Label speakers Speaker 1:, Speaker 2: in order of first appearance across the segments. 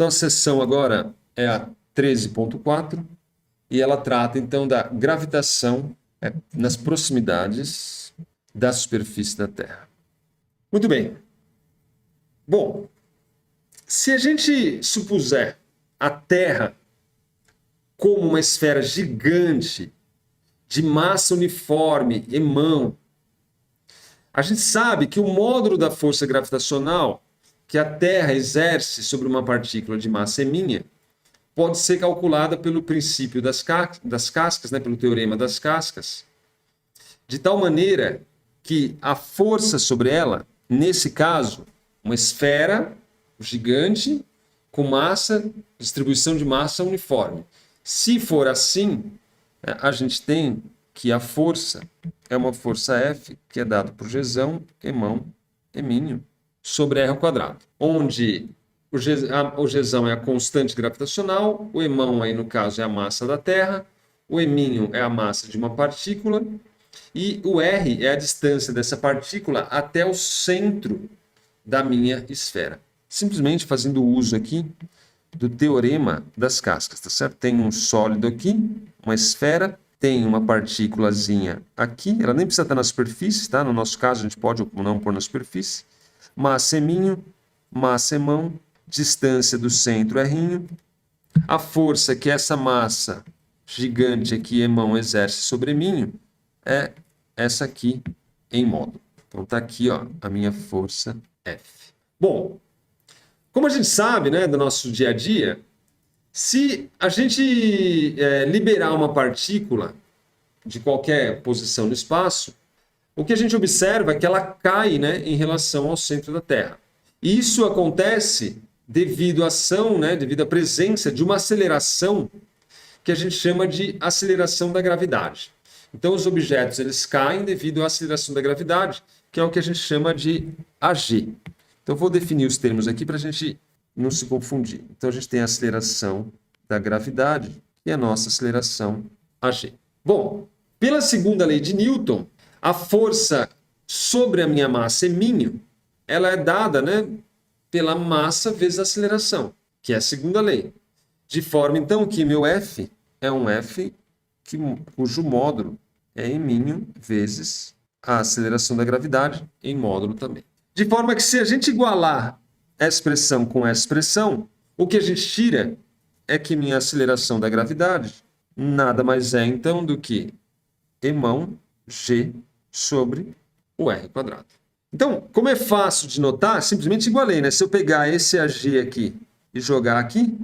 Speaker 1: Então a seção agora é a 13.4 e ela trata então da gravitação nas proximidades da superfície da Terra. Muito bem. Bom, se a gente supuser a Terra como uma esfera gigante, de massa uniforme, emão, a gente sabe que o módulo da força gravitacional que a Terra exerce sobre uma partícula de massa emínha pode ser calculada pelo princípio das cascas, pelo teorema das cascas, de tal maneira que a força sobre ela, nesse caso, uma esfera gigante com distribuição de massa uniforme. Se for assim, a gente tem que a força é uma força F, que é dada por Gzão, emão, emínio, sobre R ao quadrado, onde o Gzão é a constante gravitacional, o emão aí no caso é a massa da Terra, o emínio é a massa de uma partícula e o R é a distância dessa partícula até o centro da minha esfera. Simplesmente fazendo uso aqui do teorema das cascas, tá certo? Tem um sólido aqui, uma esfera, tem uma partículazinha aqui, ela nem precisa estar na superfície, tá? No nosso caso a gente pode não pôr na superfície. Massa emínio, massa emão, distância do centro R'. A força que essa massa gigante aqui, emão, exerce sobre emínio é essa aqui em módulo. Então tá aqui, ó, a minha força F. Bom, como a gente sabe, do nosso dia a dia, se a gente liberar uma partícula de qualquer posição no espaço, o que a gente observa é que ela cai, em relação ao centro da Terra. E isso acontece devido à ação, devido à presença de uma aceleração que a gente chama de aceleração da gravidade. Então os objetos eles caem devido à aceleração da gravidade, que é o que a gente chama de AG. Então, eu vou definir os termos aqui para a gente não se confundir. Então, a gente tem a aceleração da gravidade e a nossa aceleração AG. Bom, pela segunda lei de Newton, a força sobre a minha massa emínio, ela é dada pela massa vezes a aceleração, que é a segunda lei. De forma, então, que meu F é um F cujo módulo é emínio vezes a aceleração da gravidade em módulo também. De forma que se a gente igualar essa expressão com essa expressão, o que a gente tira é que minha aceleração da gravidade nada mais é então do que emão G sobre o R quadrado. Então, como é fácil de notar, simplesmente igualei, Se eu pegar esse AG aqui e jogar aqui,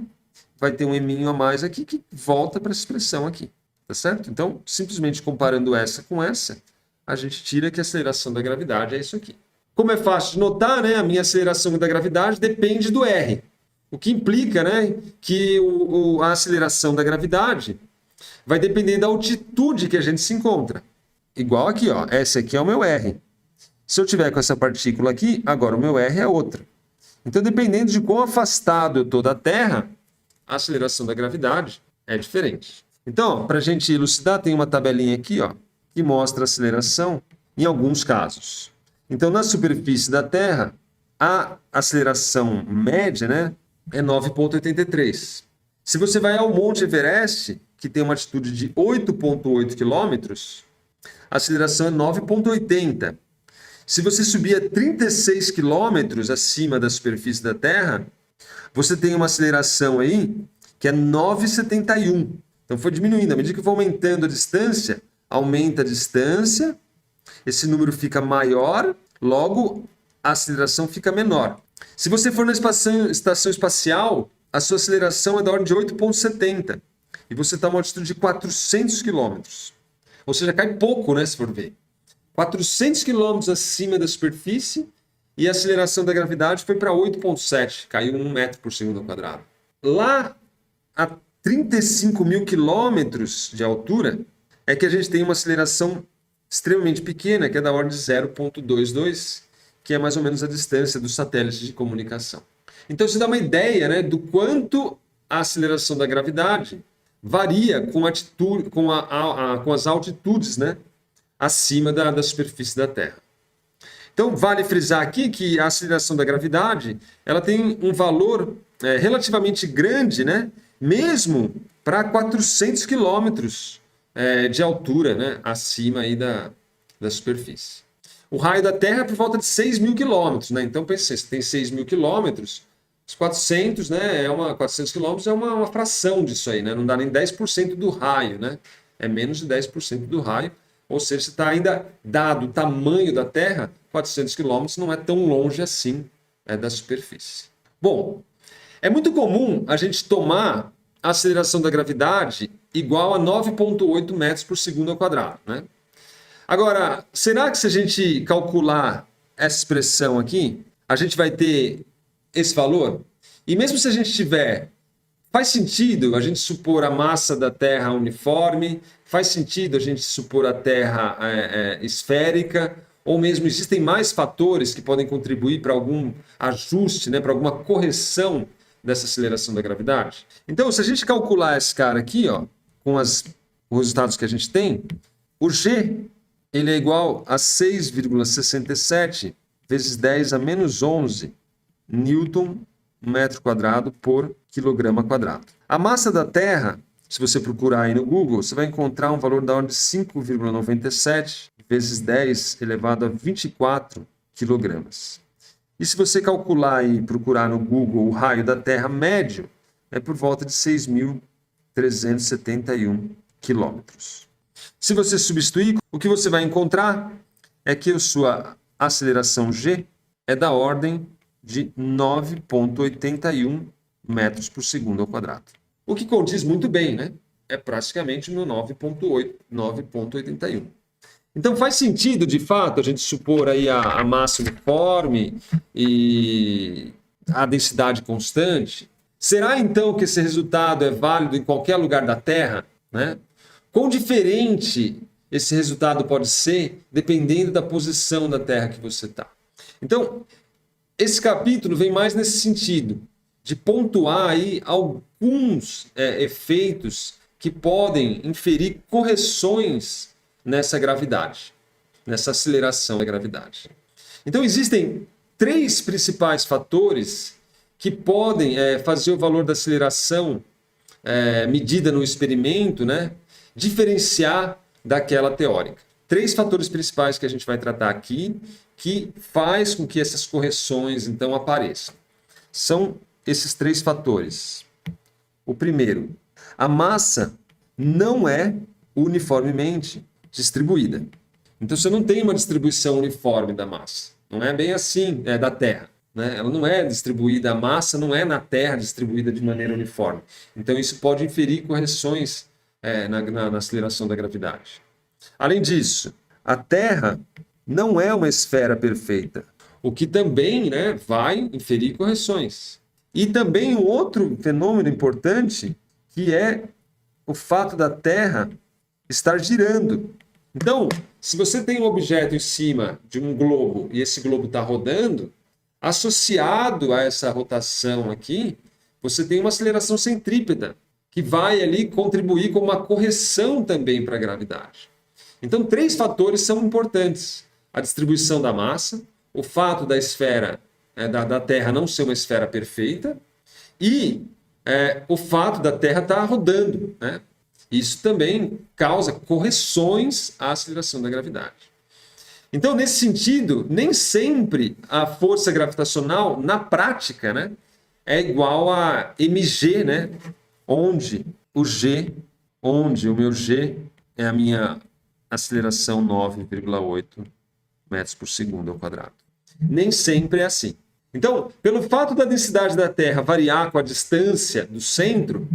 Speaker 1: vai ter um emínio a mais aqui que volta para essa expressão aqui, tá certo? Então, simplesmente comparando essa com essa, a gente tira que a aceleração da gravidade é isso aqui. Como é fácil de notar, a minha aceleração da gravidade depende do R. O que implica que a aceleração da gravidade vai depender da altitude que a gente se encontra. Igual aqui, ó, esse aqui é o meu R. Se eu tiver com essa partícula aqui, agora o meu R é outra. Então, dependendo de quão afastado eu estou da Terra, a aceleração da gravidade é diferente. Então, para a gente elucidar, tem uma tabelinha aqui, ó, que mostra a aceleração em alguns casos. Então, na superfície da Terra, a aceleração média é 9,83. Se você vai ao Monte Everest, que tem uma altitude de 8,8 quilômetros, a aceleração é 9,80. Se você subir a 36 quilômetros acima da superfície da Terra, você tem uma aceleração aí que é 9,71. Então, foi diminuindo. À medida que eu vou aumentando a distância, aumenta a distância, esse número fica maior, logo a aceleração fica menor. Se você for na estação espacial, a sua aceleração é da ordem de 8,70 e você está a uma altitude de 400 km. Ou seja, cai pouco, se for ver. 400 km acima da superfície e a aceleração da gravidade foi para 8,7, caiu 1 metro por segundo ao quadrado. Lá, a 35 mil quilômetros de altura, é que a gente tem uma aceleração extremamente pequena, que é da ordem de 0,22, que é mais ou menos a distância dos satélites de comunicação. Então, isso dá uma ideia do quanto a aceleração da gravidade varia com as altitudes acima da superfície da Terra. Então, vale frisar aqui que a aceleração da gravidade ela tem um valor relativamente grande, né? Mesmo para 400 quilômetros de altura, né? Acima aí da superfície. O raio da Terra é por volta de 6.000 quilômetros, né? Então, pense, você tem 6.000 quilômetros, os 400, né? 400 quilômetros é uma fração disso aí, né? Não dá nem 10% do raio, né? É menos de 10% do raio. Ou seja, você está ainda, dado o tamanho da Terra, 400 quilômetros não é tão longe assim da superfície. Bom, é muito comum a gente tomar a aceleração da gravidade igual a 9,8 metros por segundo ao quadrado, né? Agora, será que se a gente calcular essa expressão aqui, a gente vai ter esse valor? E mesmo se a gente tiver, faz sentido a gente supor a massa da Terra uniforme, faz sentido a gente supor a Terra esférica, ou mesmo existem mais fatores que podem contribuir para algum ajuste, né, para alguma correção dessa aceleração da gravidade? Então, se a gente calcular esse cara aqui, ó, com os resultados que a gente tem, o G ele é igual a 6,67 vezes 10 a menos 11 newton metro quadrado por quilograma quadrado. A massa da Terra, se você procurar aí no Google, você vai encontrar um valor da ordem de 5,97 vezes 10 elevado a 24 quilogramas. E se você calcular e procurar no Google o raio da Terra médio, é por volta de 6.371 quilômetros. Se você substituir, o que você vai encontrar é que a sua aceleração G é da ordem de 9,81 metros por segundo ao quadrado. O que condiz muito bem, né? É praticamente no 9,81. Então faz sentido, de fato, a gente supor aí a massa uniforme e a densidade constante? Será então que esse resultado é válido em qualquer lugar da Terra, né? Quão diferente esse resultado pode ser dependendo da posição da Terra que você está. Então, esse capítulo vem mais nesse sentido, de pontuar aí alguns efeitos que podem inferir correções nessa gravidade, nessa aceleração da gravidade. Então, existem 3 principais fatores que podem fazer o valor da aceleração medida no experimento, né, diferenciar daquela teórica. 3 fatores principais que a gente vai tratar aqui que faz com que essas correções então apareçam. São esses 3 fatores. O primeiro, a massa não é uniformemente distribuída. Então você não tem uma distribuição uniforme da massa. Não é bem assim da Terra, né? Ela não é distribuída, a massa não é na Terra distribuída de maneira uniforme. Então isso pode inferir correções na aceleração da gravidade. Além disso, a Terra não é uma esfera perfeita, o que também, né, vai inferir correções. E também um outro fenômeno importante, que é o fato da Terra estar girando. Então, se você tem um objeto em cima de um globo e esse globo está rodando, associado a essa rotação aqui, você tem uma aceleração centrípeta, que vai ali contribuir com uma correção também para a gravidade. Então, 3 fatores são importantes. A distribuição da massa, o fato da esfera, da Terra não ser uma esfera perfeita e o fato da Terra estar rodando, né? Isso também causa correções à aceleração da gravidade. Então, nesse sentido, nem sempre a força gravitacional, na prática, né, é igual a mg, né? Onde o meu G é a minha aceleração 9,8 metros por segundo ao quadrado. Nem sempre é assim. Então, pelo fato da densidade da Terra variar com a distância do centro,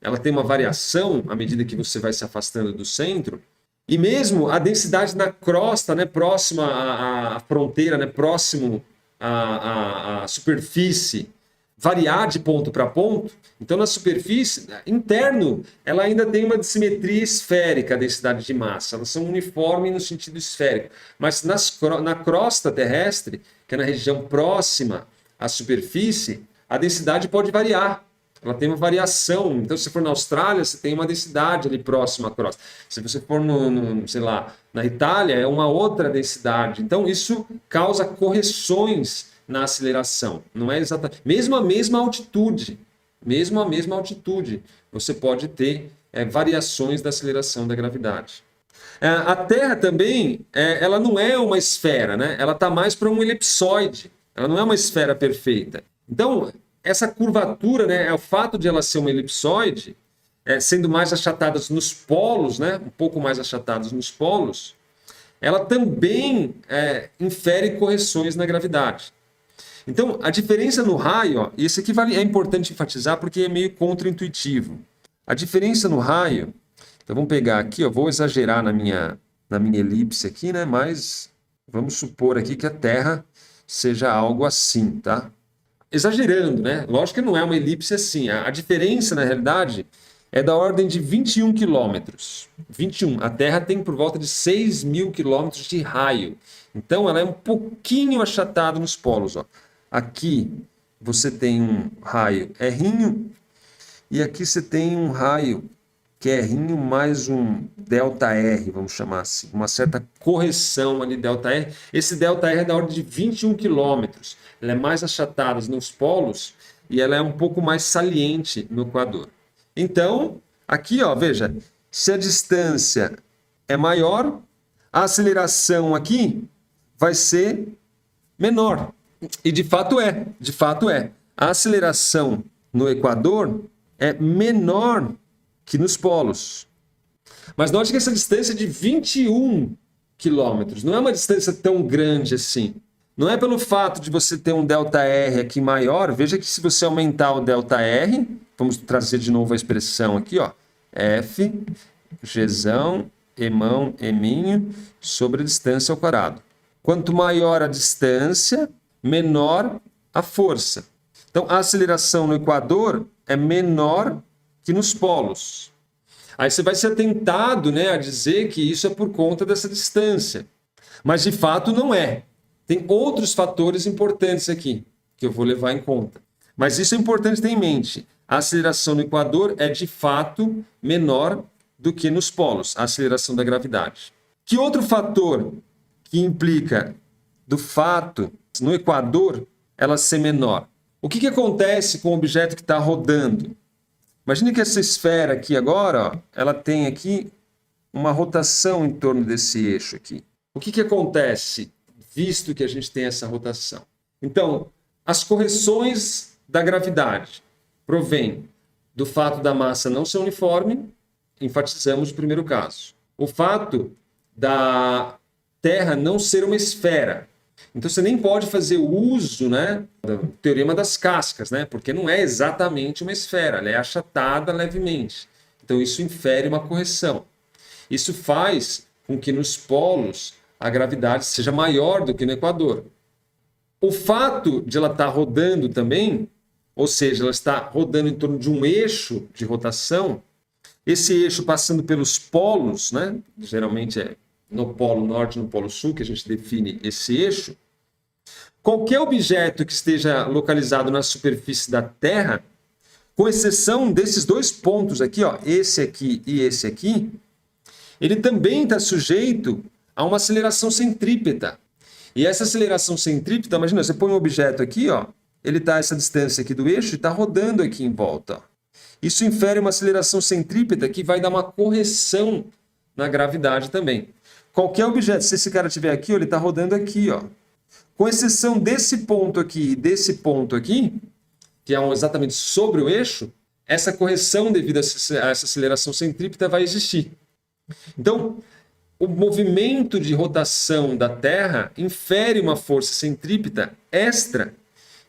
Speaker 1: ela tem uma variação à medida que você vai se afastando do centro, e mesmo a densidade na crosta, né, próxima à fronteira, né, próximo à superfície, variar de ponto para ponto. Então, na superfície, interno, ela ainda tem uma simetria esférica, a densidade de massa. Elas são uniformes no sentido esférico. Mas na crosta terrestre, que é na região próxima à superfície, a densidade pode variar. Ela tem uma variação. Então, se você for na Austrália, você tem uma densidade ali próxima à crosta. Se você for sei lá, na Itália, é uma outra densidade. Então, isso causa correções na aceleração. Não é exatamente. Mesmo a mesma altitude, você pode ter variações da aceleração da gravidade. A Terra também, ela não é uma esfera, né? Ela está mais para um elipsoide. Ela não é uma esfera perfeita. Então, essa curvatura, né, é o fato de ela ser uma elipsoide, sendo mais achatadas nos polos, né, um pouco mais achatadas nos polos, ela também infere correções na gravidade. Então, a diferença no raio, ó, e isso aqui é importante enfatizar porque é meio contraintuitivo. A diferença no raio, então vamos pegar aqui, ó, vou exagerar na minha elipse aqui, né, mas vamos supor aqui que a Terra seja algo assim, tá? Exagerando, né? Lógico que não é uma elipse assim. A diferença, na realidade, é da ordem de 21 quilômetros. 21. A Terra tem por volta de 6.000 quilômetros de raio. Então, ela é um pouquinho achatada nos polos. Ó. Aqui você tem um raio R, e aqui você tem um raio que é R mais um ΔR, vamos chamar assim. Uma certa correção ali, ΔR. Esse ΔR é da ordem de 21 quilômetros. Ela é mais achatada nos polos e ela é um pouco mais saliente no Equador. Então, aqui, ó, veja, se a distância é maior, a aceleração aqui vai ser menor. E de fato é. A aceleração no Equador é menor que nos polos. Mas note que essa distância é de 21 quilômetros. Não é uma distância tão grande assim. Não é pelo fato de você ter um ΔR aqui maior. Veja que se você aumentar o ΔR, vamos trazer de novo a expressão aqui, ó. F, Gzão, Emão, Eminho, sobre a distância ao quadrado. Quanto maior a distância, menor a força. Então, a aceleração no Equador é menor que nos polos. Aí você vai ser tentado, né, a dizer que isso é por conta dessa distância. Mas, de fato, não é. Tem outros fatores importantes aqui que eu vou levar em conta. Mas isso é importante ter em mente. A aceleração no Equador é, de fato, menor do que nos polos, a aceleração da gravidade. Que outro fator que implica do fato, no Equador, ela ser menor? O que acontece com o objeto que está rodando? Imagine que essa esfera aqui agora, ó, ela tem aqui uma rotação em torno desse eixo aqui. O que acontece, visto que a gente tem essa rotação? Então, as correções da gravidade provêm do fato da massa não ser uniforme, enfatizamos o primeiro caso. O fato da Terra não ser uma esfera. Então você nem pode fazer o uso, né, do teorema das cascas, né, porque não é exatamente uma esfera, ela é achatada levemente. Então isso infere uma correção. Isso faz com que nos polos a gravidade seja maior do que no Equador. O fato de ela estar rodando também, ou seja, ela está rodando em torno de um eixo de rotação, esse eixo passando pelos polos, né, geralmente é no polo norte e no polo sul que a gente define esse eixo, qualquer objeto que esteja localizado na superfície da Terra, com exceção desses dois pontos aqui, ó, esse aqui e esse aqui, ele também está sujeito a uma aceleração centrípeta. E essa aceleração centrípeta, imagina, você põe um objeto aqui, ó, ele está a essa distância aqui do eixo e está rodando aqui em volta. Ó. Isso infere uma aceleração centrípeta que vai dar uma correção na gravidade também. Qualquer objeto, se esse cara estiver aqui, ó, ele está rodando aqui, ó. Com exceção desse ponto aqui e desse ponto aqui, que é exatamente sobre o eixo, essa correção devido a essa aceleração centrípeta vai existir. Então, o movimento de rotação da Terra infere uma força centrípeta extra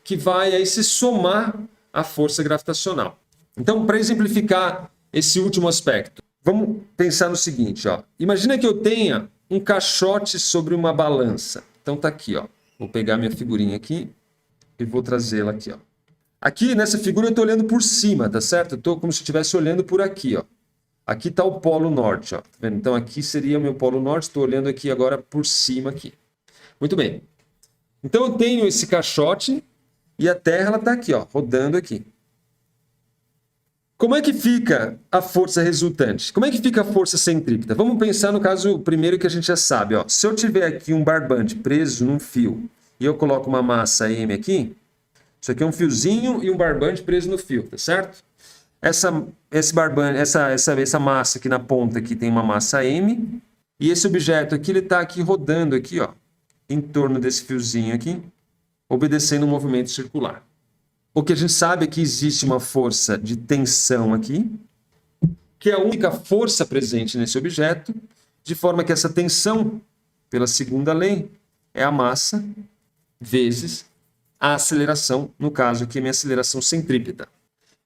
Speaker 1: que vai aí se somar à força gravitacional. Então, para exemplificar esse último aspecto, vamos pensar no seguinte, ó. Imagina que eu tenha um caixote sobre uma balança. Então tá aqui, ó. Vou pegar minha figurinha aqui e vou trazê-la aqui, ó. Aqui nessa figura eu estou olhando por cima, tá certo? Eu estou como se eu estivesse olhando por aqui, ó. Aqui está o polo norte, ó. Tá vendo? Então aqui seria o meu polo norte, estou olhando aqui agora por cima aqui. Muito bem. Então eu tenho esse caixote e a Terra ela está aqui, ó, rodando aqui. Como é que fica a força resultante? Como é que fica a força centrípeta? Vamos pensar no caso primeiro que a gente já sabe. Ó. Se eu tiver aqui um barbante preso num fio e eu coloco uma massa M aqui, isso aqui é um fiozinho e um barbante preso no fio, tá certo? Essa massa aqui na ponta aqui tem uma massa M, e esse objeto aqui, ele está aqui rodando aqui, ó, em torno desse fiozinho aqui, obedecendo um movimento circular. O que a gente sabe é que existe uma força de tensão aqui, que é a única força presente nesse objeto, de forma que essa tensão, pela segunda lei, é a massa vezes a aceleração, no caso aqui, a minha aceleração centrípeta.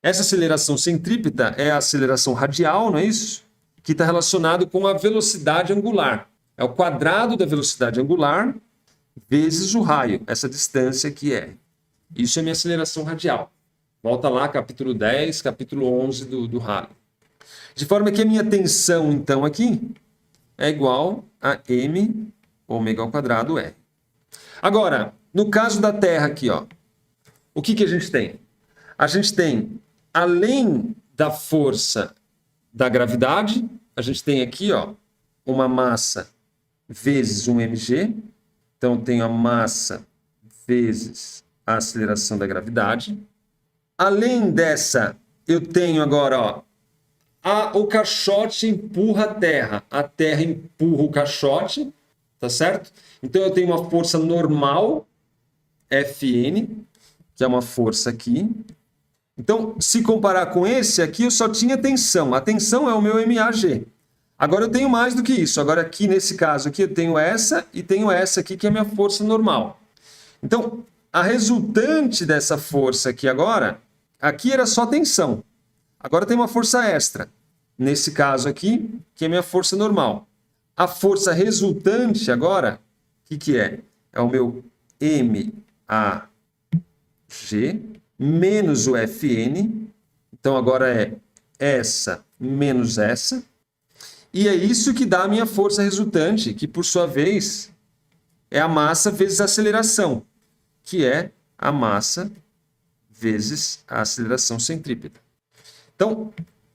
Speaker 1: Essa aceleração centrípeta é a aceleração radial, não é isso? Que está relacionado com a velocidade angular. É o quadrado da velocidade angular vezes o raio, essa distância que é. Isso é minha aceleração radial. Volta lá, capítulo 10, capítulo 11 do Halley. De forma que a minha tensão, então, aqui é igual a m ômega ao quadrado R. Agora, no caso da Terra aqui, ó, o que a gente tem? A gente tem, além da força da gravidade, a gente tem aqui, ó, uma massa vezes um mg. Então, eu tenho a massa vezes a aceleração da gravidade. Além dessa, eu tenho agora, ó, o caixote empurra a Terra empurra o caixote, tá certo? Então, eu tenho uma força normal, Fn, que é uma força aqui. Então, se comparar com esse aqui, eu só tinha tensão. A tensão é o meu MAG. Agora eu tenho mais do que isso. Agora aqui, nesse caso aqui, eu tenho essa e tenho essa aqui, que é a minha força normal. Então, a resultante dessa força aqui agora, aqui era só tensão. Agora tem uma força extra. Nesse caso aqui, que é a minha força normal. A força resultante agora, o que é? É o meu MAG menos o Fn. Então, agora é essa menos essa. E é isso que dá a minha força resultante, que, por sua vez, é a massa vezes a aceleração, que é a massa vezes a aceleração centrípeta. Então,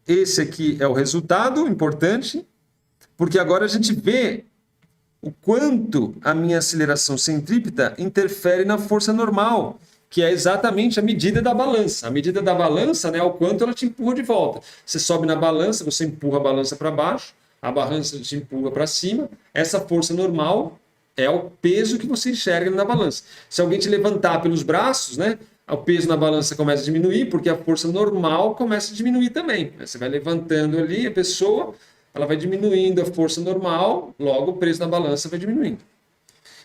Speaker 1: esse aqui é o resultado importante, porque agora a gente vê o quanto a minha aceleração centrípeta interfere na força normal, que é exatamente a medida da balança. A medida da balança, né, é o quanto ela te empurra de volta. Você sobe na balança, você empurra a balança para baixo, a balança te empurra para cima. Essa força normal é o peso que você enxerga na balança. Se alguém te levantar pelos braços, né, o peso na balança começa a diminuir, porque a força normal começa a diminuir também. Você vai levantando ali a pessoa, ela vai diminuindo a força normal, logo o peso na balança vai diminuindo.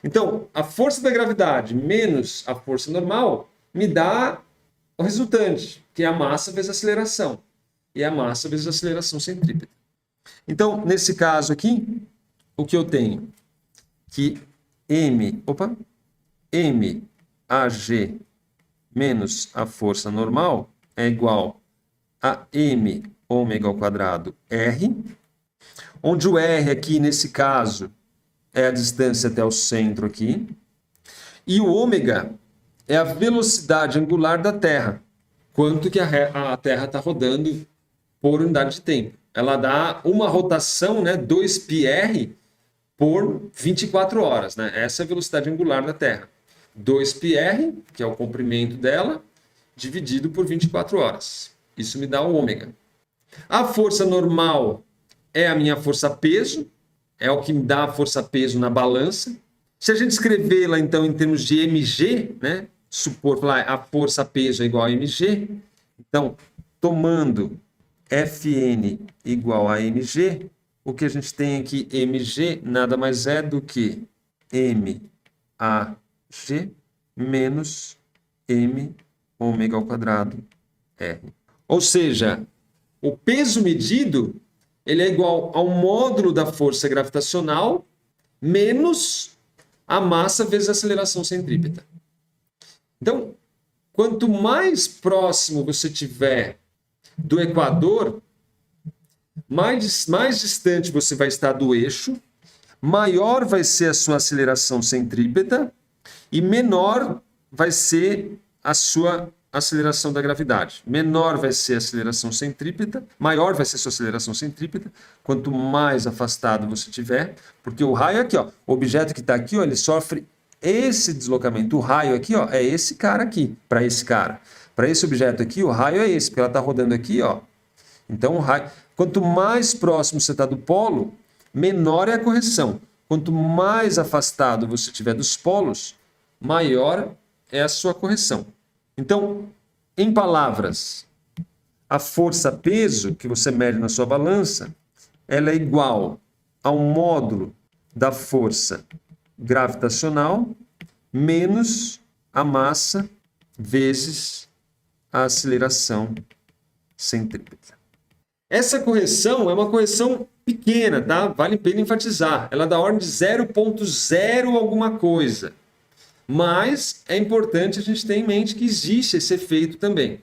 Speaker 1: Então, a força da gravidade menos a força normal me dá o resultante, que é a massa vezes a aceleração. E a massa vezes a aceleração centrípeta. Então, nesse caso aqui, o que eu tenho? Que MAG menos a força normal é igual a m ômega ao quadrado R, onde o R aqui, nesse caso, é a distância até o centro aqui, e o ômega é a velocidade angular da Terra, quanto que a Terra está rodando por unidade de tempo. Ela dá uma rotação, né, 2πr por 24 horas. Né? Essa é a velocidade angular da Terra. 2πr, que é o comprimento dela, dividido por 24 horas. Isso me dá o ômega. A força normal é a minha força-peso, é o que me dá a força-peso na balança. Se a gente escrevê-la, então, em termos de mg, né, supor que a força-peso é igual a mg, então, tomando Fn igual a mg, o que a gente tem aqui, mg, nada mais é do que MAG menos m ômega ao quadrado R. Ou seja, o peso medido ele é igual ao módulo da força gravitacional menos a massa vezes a aceleração centrípeta. Então, quanto mais próximo você tiver do equador, mais distante você vai estar do eixo, maior vai ser a sua aceleração centrípeta e menor vai ser a sua aceleração da gravidade. Menor vai ser a aceleração centrípeta, maior vai ser a sua aceleração centrípeta, quanto mais afastado você tiver, porque o raio aqui, ó, o objeto que está aqui, ó, ele sofre esse deslocamento, o raio aqui, ó, é esse cara aqui, para esse cara. Para esse objeto aqui, o raio é esse, porque ela está rodando aqui, ó. Então, o raio, quanto mais próximo você está do polo, menor é a correção. Quanto mais afastado você estiver dos polos, maior é a sua correção. Então, em palavras, a força-peso que você mede na sua balança, ela é igual ao módulo da força gravitacional menos a massa vezes a aceleração centrípeta. Essa correção é uma correção pequena, tá? Vale a pena enfatizar. Ela é da ordem de 0,0 alguma coisa. Mas é importante a gente ter em mente que existe esse efeito também.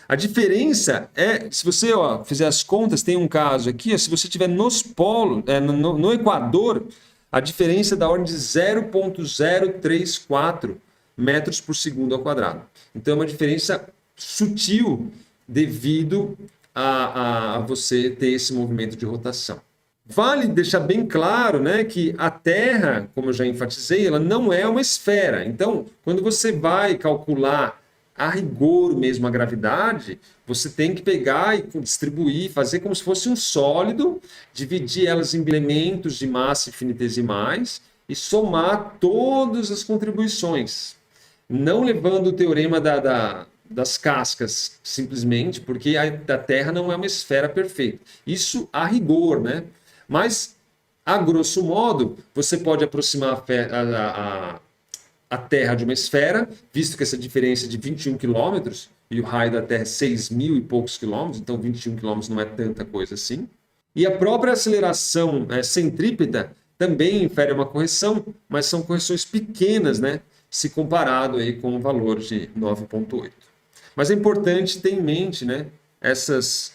Speaker 1: A diferença é, se você fizer as contas, tem um caso aqui, se você estiver nos polos, no Equador, a diferença é da ordem de 0,034 metros por segundo ao quadrado. Então é uma diferença sutil devido a você ter esse movimento de rotação. Vale deixar bem claro, né, que a Terra, como eu já enfatizei, ela não é uma esfera. Então, quando você vai calcular a rigor mesmo a gravidade, você tem que pegar e distribuir, fazer como se fosse um sólido, dividir elas em elementos de massa infinitesimais e somar todas as contribuições. Não levando o teorema das cascas, simplesmente, porque a Terra não é uma esfera perfeita. Isso a rigor, né? Mas, a grosso modo, você pode aproximar a Terra de uma esfera, visto que essa diferença é de 21 quilômetros, e o raio da Terra é 6.000 e poucos quilômetros, então 21 quilômetros não é tanta coisa assim. E a própria aceleração centrípeta também infere uma correção, mas são correções pequenas, né? Se comparado aí com o valor de 9,8. Mas é importante ter em mente, né, essas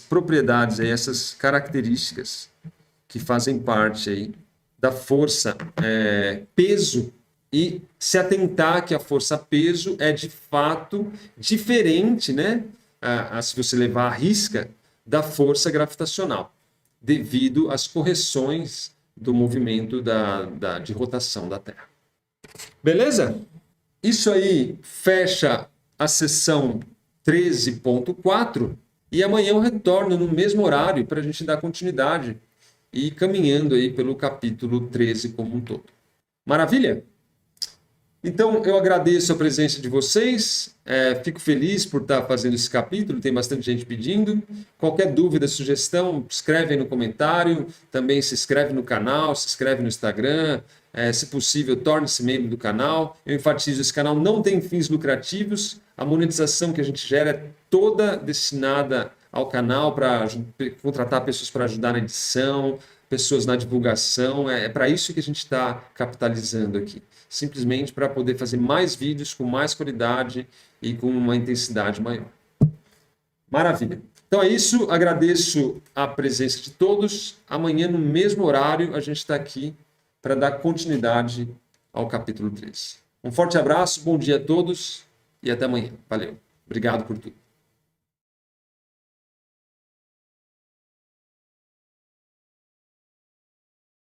Speaker 1: propriedades, aí, essas características que fazem parte aí da força peso e se atentar que a força peso é de fato diferente, né, se você levar à risca, da força gravitacional, devido às correções do movimento de rotação da Terra. Beleza? Isso aí fecha a sessão 13.4 e amanhã eu retorno no mesmo horário para a gente dar continuidade e ir caminhando aí pelo capítulo 13 como um todo. Maravilha? Então, eu agradeço a presença de vocês, fico feliz por estar fazendo esse capítulo, tem bastante gente pedindo. Qualquer dúvida, sugestão, escreve aí no comentário, também se inscreve no canal, se inscreve no Instagram, se possível, torne-se membro do canal. Eu enfatizo, esse canal não tem fins lucrativos, a monetização que a gente gera é toda destinada ao canal para contratar pessoas para ajudar na edição, pessoas na divulgação, é para isso que a gente está capitalizando aqui. Simplesmente para poder fazer mais vídeos com mais qualidade e com uma intensidade maior. Maravilha. Então é isso, agradeço a presença de todos. Amanhã, no mesmo horário, a gente está aqui para dar continuidade ao capítulo 13. Um forte abraço, bom dia a todos e até amanhã. Valeu. Obrigado por tudo.